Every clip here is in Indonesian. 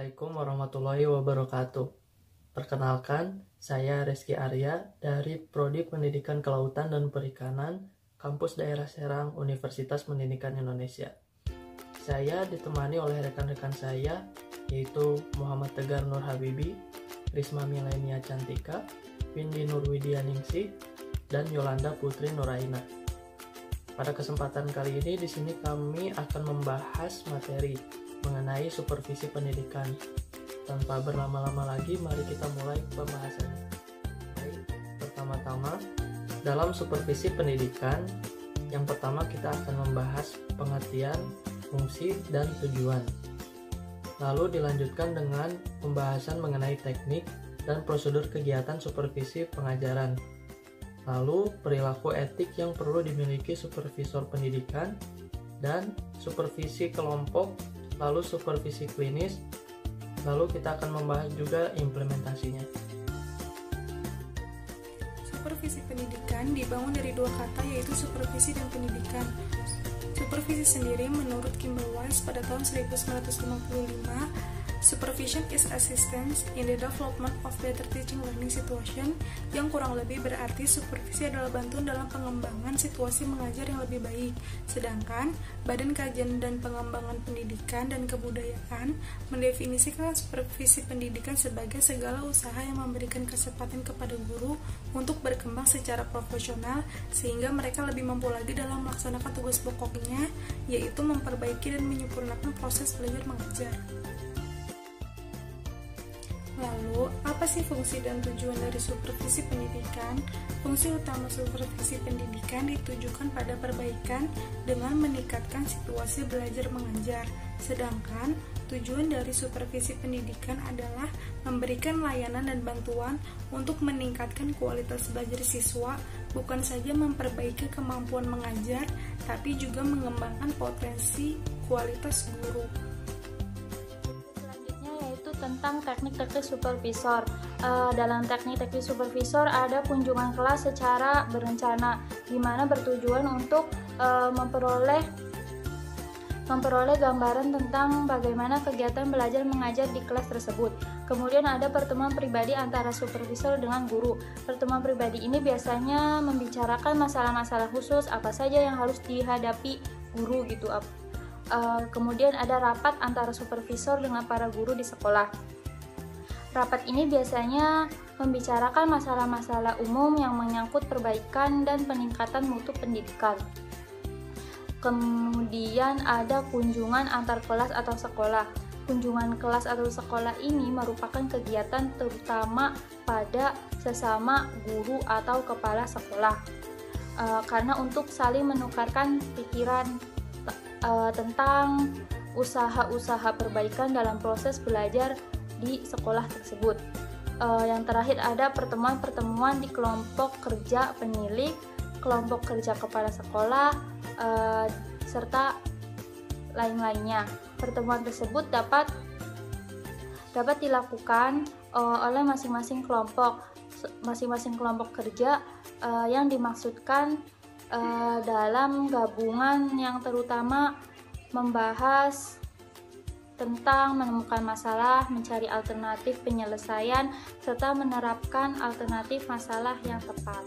Assalamualaikum warahmatullahi wabarakatuh. Perkenalkan, saya Reski Arya dari Prodi Pendidikan Kelautan dan Perikanan, Kampus Daerah Serang, Universitas Pendidikan Indonesia. Saya ditemani oleh rekan-rekan saya, yaitu Muhammad Tegar Nur Habibi, Risma Milenia Cantika, Windy Nurwidianingsih, dan Yolanda Putri Nuraina. Pada kesempatan kali ini di sini kami akan membahas materi mengenai supervisi pendidikan. Tanpa berlama-lama lagi, mari kita mulai pembahasannya. Baik, pertama-tama dalam supervisi pendidikan, yang pertama kita akan membahas pengertian, fungsi, dan tujuan. Lalu dilanjutkan dengan pembahasan mengenai teknik dan prosedur kegiatan supervisi pengajaran. Lalu perilaku etik yang perlu dimiliki supervisor pendidikan dan supervisi kelompok, lalu supervisi klinis, lalu kita akan membahas juga implementasinya. Supervisi pendidikan dibangun dari dua kata, yaitu supervisi dan pendidikan. Supervisi sendiri menurut Kimball Wise pada tahun 1955, supervision is assistance in the development of better teaching learning situation, yang kurang lebih berarti supervisi adalah bantuan dalam pengembangan situasi mengajar yang lebih baik. Sedangkan Badan Kajian dan Pengembangan Pendidikan dan Kebudayaan mendefinisikan supervisi pendidikan sebagai segala usaha yang memberikan kesempatan kepada guru untuk berkembang secara profesional sehingga mereka lebih mampu lagi dalam melaksanakan tugas pokoknya, yaitu memperbaiki dan menyempurnakan proses belajar mengajar. Lalu, apa sih fungsi dan tujuan dari supervisi pendidikan? Fungsi utama supervisi pendidikan ditujukan pada perbaikan dengan meningkatkan situasi belajar mengajar. Sedangkan, tujuan dari supervisi pendidikan adalah memberikan layanan dan bantuan untuk meningkatkan kualitas belajar siswa, bukan saja memperbaiki kemampuan mengajar, tapi juga mengembangkan potensi kualitas guru. Tentang teknik-teknik supervisor. Dalam teknik-teknik supervisor ada kunjungan kelas secara berencana, di mana bertujuan untuk memperoleh gambaran tentang bagaimana kegiatan belajar mengajar di kelas tersebut. Kemudian ada pertemuan pribadi antara supervisor dengan guru. Pertemuan pribadi ini biasanya membicarakan masalah-masalah khusus apa saja yang harus dihadapi guru gitu. Kemudian ada rapat antara supervisor dengan para guru di sekolah. Rapat ini biasanya membicarakan masalah-masalah umum yang menyangkut perbaikan dan peningkatan mutu pendidikan. Kemudian ada kunjungan antar kelas atau sekolah. Kunjungan kelas atau sekolah ini merupakan kegiatan terutama pada sesama guru atau kepala sekolah, karena untuk saling menukarkan pikiran tentang usaha-usaha perbaikan dalam proses belajar di sekolah tersebut. Yang terakhir ada pertemuan-pertemuan di kelompok kerja penilik, kelompok kerja kepala sekolah, serta lain-lainnya. Pertemuan tersebut dapat dilakukan oleh masing-masing kelompok kerja yang dimaksudkan dalam gabungan yang terutama membahas tentang menemukan masalah, mencari alternatif penyelesaian, serta menerapkan alternatif masalah yang tepat.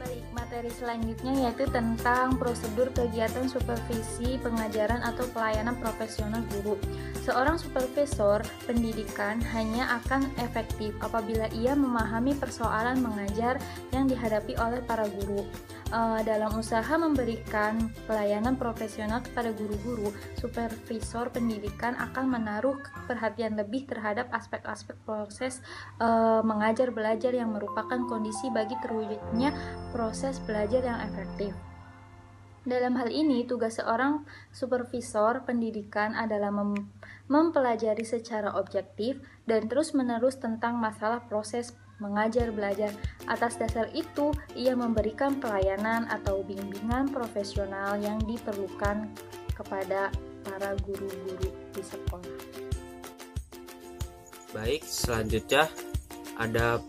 Baik, materi selanjutnya yaitu tentang prosedur kegiatan supervisi pengajaran atau pelayanan profesional guru. Seorang supervisor pendidikan hanya akan efektif apabila ia memahami persoalan mengajar yang dihadapi oleh para guru. Dalam usaha memberikan pelayanan profesional kepada guru-guru, supervisor pendidikan akan menaruh perhatian lebih terhadap aspek-aspek proses mengajar belajar yang merupakan kondisi bagi terwujudnya proses belajar yang efektif. Dalam hal ini, tugas seorang supervisor pendidikan adalah mempelajari secara objektif dan terus-menerus tentang masalah proses mengajar belajar. Atas dasar itu, ia memberikan pelayanan atau bimbingan profesional yang diperlukan kepada para guru-guru di sekolah. Baik, selanjutnya ada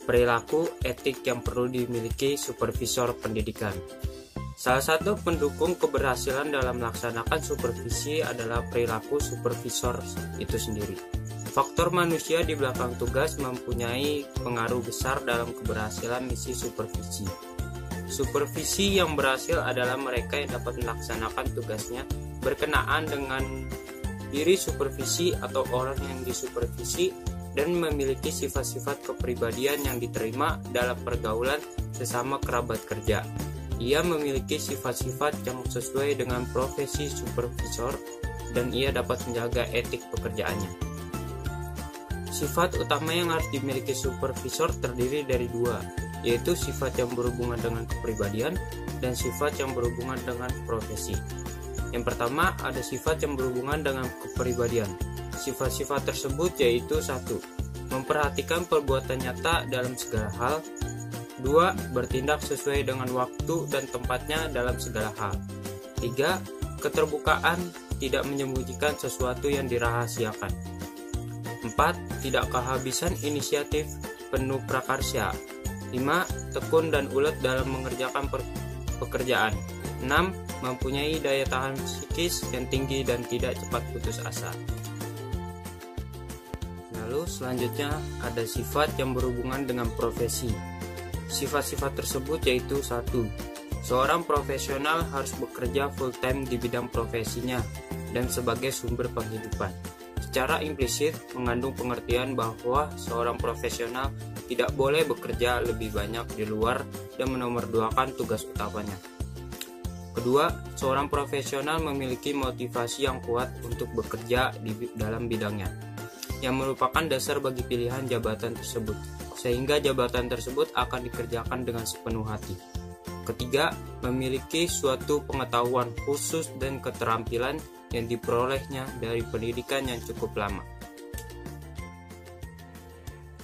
perilaku etik yang perlu dimiliki supervisor pendidikan. Salah satu pendukung keberhasilan dalam melaksanakan supervisi adalah perilaku supervisor itu sendiri. Faktor manusia di belakang tugas mempunyai pengaruh besar dalam keberhasilan misi supervisi. Supervisi yang berhasil adalah mereka yang dapat melaksanakan tugasnya berkenaan dengan diri supervisi atau orang yang disupervisi dan memiliki sifat-sifat kepribadian yang diterima dalam pergaulan sesama kerabat kerja. Ia memiliki sifat-sifat yang sesuai dengan profesi supervisor dan ia dapat menjaga etik pekerjaannya. Sifat utama yang harus dimiliki supervisor terdiri dari dua, yaitu sifat yang berhubungan dengan kepribadian dan sifat yang berhubungan dengan profesi. Yang pertama, ada sifat yang berhubungan dengan kepribadian. Sifat-sifat tersebut yaitu 1. Memperhatikan perbuatan nyata dalam segala hal. 2. Bertindak sesuai dengan waktu dan tempatnya dalam segala hal. 3. Keterbukaan, tidak menyembunyikan sesuatu yang dirahasiakan. 4. Tidak kehabisan inisiatif, penuh prakarya. 5. Tekun dan ulet dalam mengerjakan pekerjaan. 6. Mempunyai daya tahan psikis yang tinggi dan tidak cepat putus asa. Lalu selanjutnya ada sifat yang berhubungan dengan profesi. Sifat-sifat tersebut yaitu 1. Seorang profesional harus bekerja full-time di bidang profesinya dan sebagai sumber penghidupan. Secara implisit mengandung pengertian bahwa seorang profesional tidak boleh bekerja lebih banyak di luar dan menomorduakan tugas utamanya. Kedua, seorang profesional memiliki motivasi yang kuat untuk bekerja di dalam bidangnya, yang merupakan dasar bagi pilihan jabatan tersebut, sehingga jabatan tersebut akan dikerjakan dengan sepenuh hati. Ketiga, memiliki suatu pengetahuan khusus dan keterampilan yang diperolehnya dari pendidikan yang cukup lama.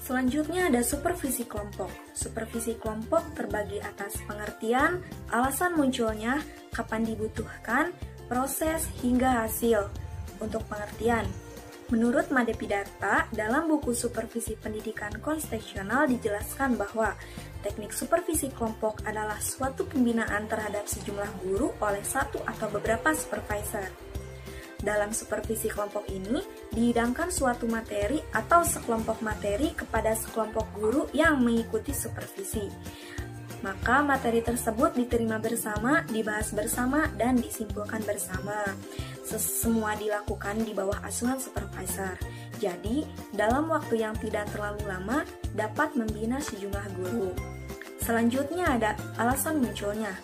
Selanjutnya ada supervisi kelompok. Supervisi kelompok terbagi atas pengertian, alasan munculnya, kapan dibutuhkan, proses, hingga hasil. Untuk pengertian, menurut Madepidata, dalam buku Supervisi Pendidikan Kontekstual dijelaskan bahwa teknik supervisi kelompok adalah suatu pembinaan terhadap sejumlah guru oleh satu atau beberapa supervisor. Dalam supervisi kelompok ini, dihidangkan suatu materi atau sekelompok materi kepada sekelompok guru yang mengikuti supervisi. Maka materi tersebut diterima bersama, dibahas bersama, dan disimpulkan bersama. Semua dilakukan di bawah asuhan supervisor. Jadi, dalam waktu yang tidak terlalu lama, dapat membina sejumlah guru. Selanjutnya ada alasan munculnya.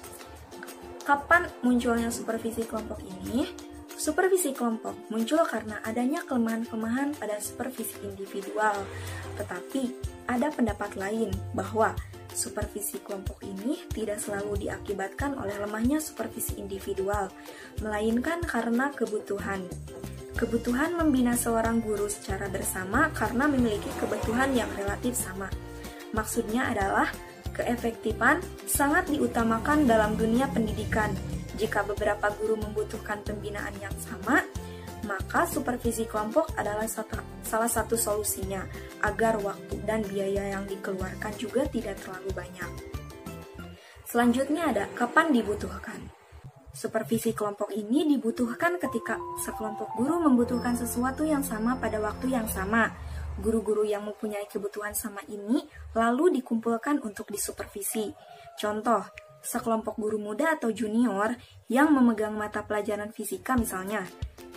Kapan munculnya supervisi kelompok ini? Supervisi kelompok muncul karena adanya kelemahan-kelemahan pada supervisi individual. Tetapi, ada pendapat lain bahwa supervisi kelompok ini tidak selalu diakibatkan oleh lemahnya supervisi individual, melainkan karena kebutuhan. Kebutuhan membina seorang guru secara bersama karena memiliki kebutuhan yang relatif sama. Maksudnya adalah keefektifan sangat diutamakan dalam dunia pendidikan. Jika beberapa guru membutuhkan pembinaan yang sama, maka supervisi kelompok adalah salah satu solusinya agar waktu dan biaya yang dikeluarkan juga tidak terlalu banyak. Selanjutnya ada kapan dibutuhkan. Supervisi kelompok ini dibutuhkan ketika sekelompok guru membutuhkan sesuatu yang sama pada waktu yang sama. Guru-guru yang mempunyai kebutuhan sama ini lalu dikumpulkan untuk disupervisi. Contoh, sekelompok guru muda atau junior yang memegang mata pelajaran fisika misalnya,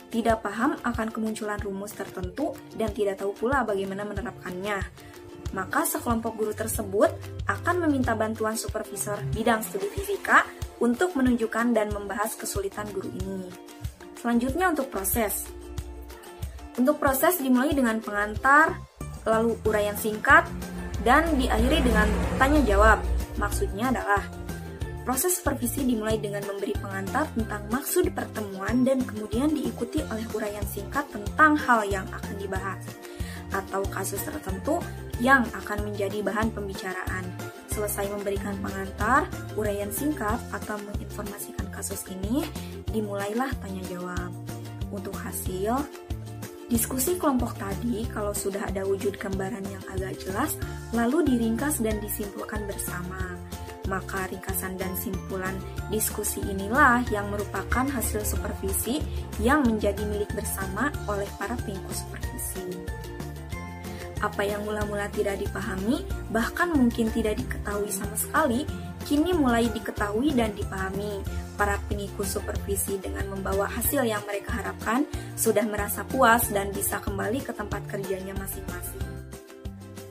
tidak paham akan kemunculan rumus tertentu dan tidak tahu pula bagaimana menerapkannya. Maka sekelompok guru tersebut akan meminta bantuan supervisor bidang studi fisika untuk menunjukkan dan membahas kesulitan guru ini. Selanjutnya untuk proses. Untuk proses dimulai dengan pengantar, lalu uraian singkat, dan diakhiri dengan tanya jawab. Maksudnya adalah proses supervisi dimulai dengan memberi pengantar tentang maksud pertemuan dan kemudian diikuti oleh uraian singkat tentang hal yang akan dibahas atau kasus tertentu yang akan menjadi bahan pembicaraan. Selesai memberikan pengantar, uraian singkat atau menginformasikan kasus ini, dimulailah tanya jawab. Untuk hasil diskusi kelompok tadi, kalau sudah ada wujud gambaran yang agak jelas, lalu diringkas dan disimpulkan bersama. Maka ringkasan dan simpulan diskusi inilah yang merupakan hasil supervisi yang menjadi milik bersama oleh para pengikut supervisi. Apa yang mula-mula tidak dipahami, bahkan mungkin tidak diketahui sama sekali, kini mulai diketahui dan dipahami. Para pengikut supervisi dengan membawa hasil yang mereka harapkan sudah merasa puas dan bisa kembali ke tempat kerjanya masing-masing.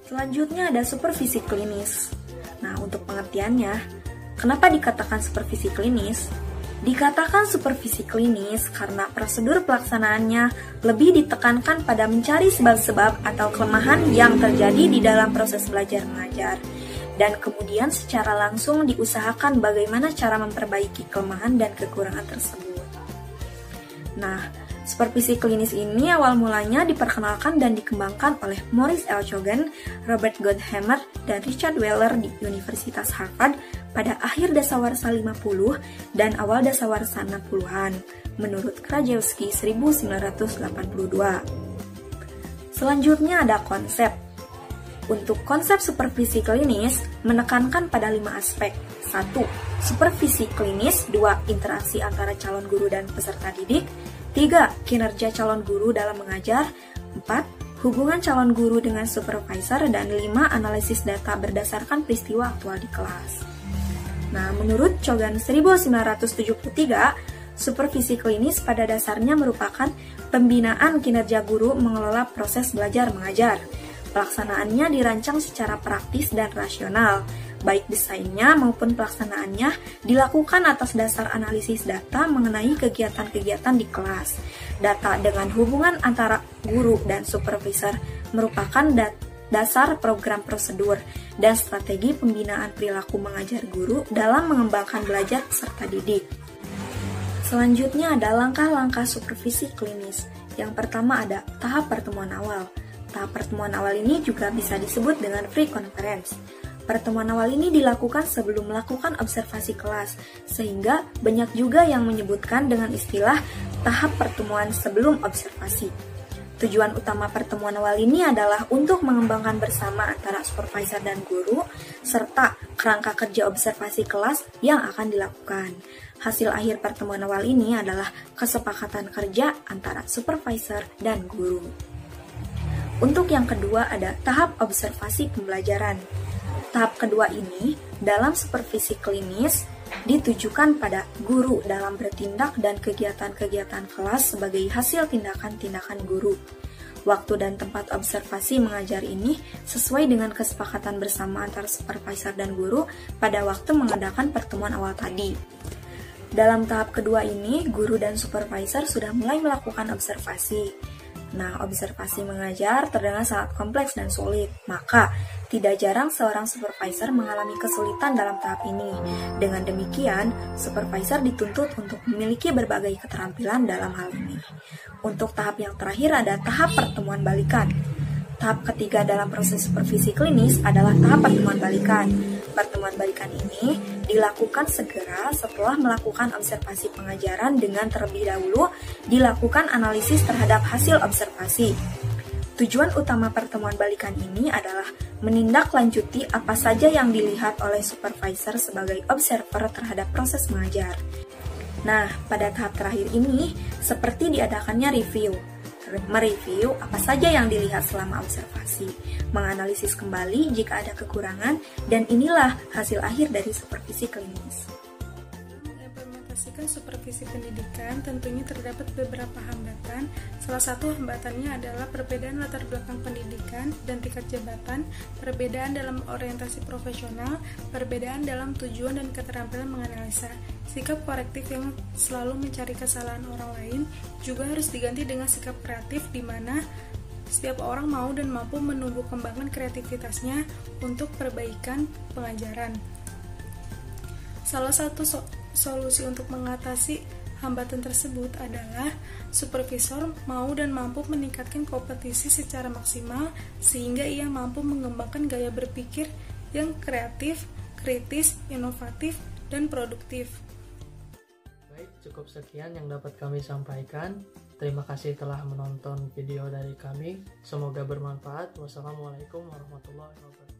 Selanjutnya ada supervisi klinis. Nah, untuk pengertiannya, kenapa dikatakan supervisi klinis? Dikatakan supervisi klinis karena prosedur pelaksanaannya lebih ditekankan pada mencari sebab-sebab atau kelemahan yang terjadi di dalam proses belajar mengajar, dan kemudian secara langsung diusahakan bagaimana cara memperbaiki kelemahan dan kekurangan tersebut. Nah, supervisi klinis ini awal mulanya diperkenalkan dan dikembangkan oleh Maurice L. Chogan, Robert Gottheimer, dan Richard Weller di Universitas Harvard pada akhir dasawarsa 50 dan awal dasawarsa 60-an, menurut Krajewski 1982. Selanjutnya ada konsep. Untuk konsep supervisi klinis menekankan pada 5 aspek. 1. Supervisi klinis. 2. Interaksi antara calon guru dan peserta didik. 3. Kinerja calon guru dalam mengajar. 4. Hubungan calon guru dengan supervisor. Dan 5. Analisis data berdasarkan peristiwa aktual di kelas. Nah, menurut Chogan 1973, supervisi klinis pada dasarnya merupakan pembinaan kinerja guru mengelola proses belajar mengajar. Pelaksanaannya dirancang secara praktis dan rasional, baik desainnya maupun pelaksanaannya dilakukan atas dasar analisis data mengenai kegiatan-kegiatan di kelas. Data dengan hubungan antara guru dan supervisor merupakan dasar program prosedur dan strategi pembinaan perilaku mengajar guru dalam mengembangkan belajar peserta didik. Selanjutnya ada langkah-langkah supervisi klinis. Yang pertama ada tahap pertemuan awal. Tahap pertemuan awal ini juga bisa disebut dengan pre-conference. Pertemuan awal ini dilakukan sebelum melakukan observasi kelas, sehingga banyak juga yang menyebutkan dengan istilah tahap pertemuan sebelum observasi. Tujuan utama pertemuan awal ini adalah untuk mengembangkan bersama antara supervisor dan guru, serta kerangka kerja observasi kelas yang akan dilakukan. Hasil akhir pertemuan awal ini adalah kesepakatan kerja antara supervisor dan guru. Untuk yang kedua ada tahap observasi pembelajaran. Tahap kedua ini dalam supervisi klinis ditujukan pada guru dalam bertindak dan kegiatan-kegiatan kelas sebagai hasil tindakan-tindakan guru. Waktu dan tempat observasi mengajar ini sesuai dengan kesepakatan bersama antara supervisor dan guru pada waktu mengadakan pertemuan awal tadi. Dalam tahap kedua ini, guru dan supervisor sudah mulai melakukan observasi. Nah, observasi mengajar terdengar sangat kompleks dan sulit, maka tidak jarang seorang supervisor mengalami kesulitan dalam tahap ini. Dengan demikian, supervisor dituntut untuk memiliki berbagai keterampilan dalam hal ini. Untuk tahap yang terakhir ada tahap pertemuan balikan. Tahap ketiga dalam proses supervisi klinis adalah tahap pertemuan balikan. Pertemuan balikan ini dilakukan segera setelah melakukan observasi pengajaran dengan terlebih dahulu dilakukan analisis terhadap hasil observasi. Tujuan utama pertemuan balikan ini adalah menindaklanjuti apa saja yang dilihat oleh supervisor sebagai observer terhadap proses mengajar. Nah, pada tahap terakhir ini, seperti diadakannya review. Mereview apa saja yang dilihat selama observasi, menganalisis kembali jika ada kekurangan, dan inilah hasil akhir dari supervisi klinis. Mengimplementasikan supervisi pendidikan tentunya terdapat beberapa hambatan. Salah satu hambatannya adalah perbedaan latar belakang pendidikan dan tingkat jabatan, perbedaan dalam orientasi profesional, perbedaan dalam tujuan dan keterampilan menganalisa. Sikap korektif yang selalu mencari kesalahan orang lain juga harus diganti dengan sikap kreatif di mana setiap orang mau dan mampu menumbuh kembangkan kreativitasnya untuk perbaikan pengajaran. Salah satu solusi untuk mengatasi hambatan tersebut adalah supervisor mau dan mampu meningkatkan kompetisi secara maksimal sehingga ia mampu mengembangkan gaya berpikir yang kreatif, kritis, inovatif, dan produktif. Baik, cukup sekian yang dapat kami sampaikan. Terima kasih telah menonton video dari kami. Semoga bermanfaat. Wassalamualaikum warahmatullahi wabarakatuh.